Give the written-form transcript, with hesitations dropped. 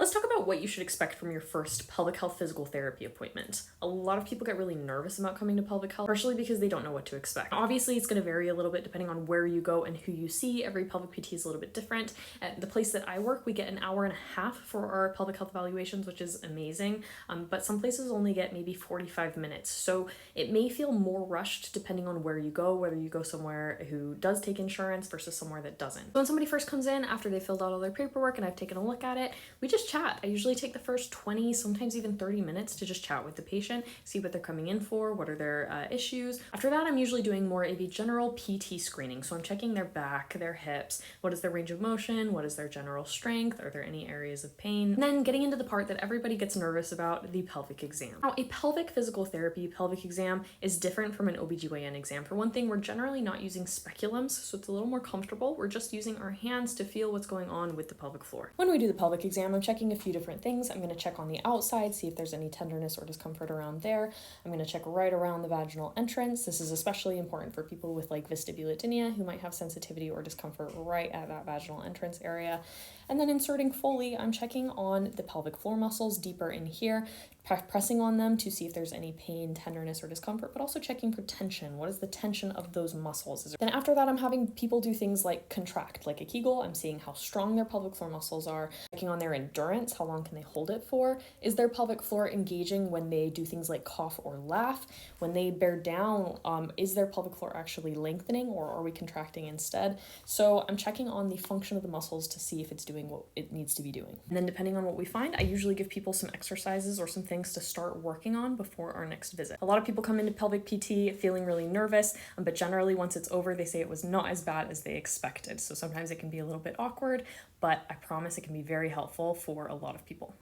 Let's talk about what you should expect from your first pelvic health physical therapy appointment. A lot of people get really nervous about coming to pelvic health, partially because they don't know what to expect. Obviously, it's going to vary a little bit depending on where you go and who you see. Every pelvic PT is a little bit different. At the place that I work, we get an hour and a half for our pelvic health evaluations, which is amazing. But some places only get maybe 45 minutes. So it may feel more rushed depending on where you go, whether you go somewhere who does take insurance versus somewhere that doesn't. So when somebody first comes in after they filled out all their paperwork and I've taken a look at it, we just chat. I usually take the first 20, sometimes even 30 minutes to just chat with the patient, see what they're coming in for, what are their issues. After that, I'm usually doing more of a general PT screening. So I'm checking their back, their hips, what is their range of motion, what is their general strength, are there any areas of pain? And then getting into the part that everybody gets nervous about, the pelvic exam. Now, a pelvic physical therapy pelvic exam is different from an OBGYN exam. For one thing, we're generally not using speculums, so it's a little more comfortable. We're just using our hands to feel what's going on with the pelvic floor. When we do the pelvic exam, I'm checking a few different things. I'm going to check on the outside, see if there's any tenderness or discomfort around there. I'm going to check right around the vaginal entrance. This is especially important for people with like vestibulodynia who might have sensitivity or discomfort right at that vaginal entrance area. And then inserting Foley, I'm checking on the pelvic floor muscles deeper in here, pressing on them to see if there's any pain, tenderness, or discomfort, but also checking for tension. What is the tension of those muscles? Then after that, I'm having people do things like contract, like a Kegel. I'm seeing how strong their pelvic floor muscles are, checking on their endurance, how long can they hold it for? Is their pelvic floor engaging when they do things like cough or laugh? When they bear down, is their pelvic floor actually lengthening or are we contracting instead? So I'm checking on the function of the muscles to see if it's doing what it needs to be doing. And then depending on what we find, I usually give people some exercises or some things to start working on before our next visit. A lot of people come into pelvic PT feeling really nervous, but generally once it's over, they say it was not as bad as they expected. So sometimes it can be a little bit awkward, but I promise it can be very helpful for a lot of people.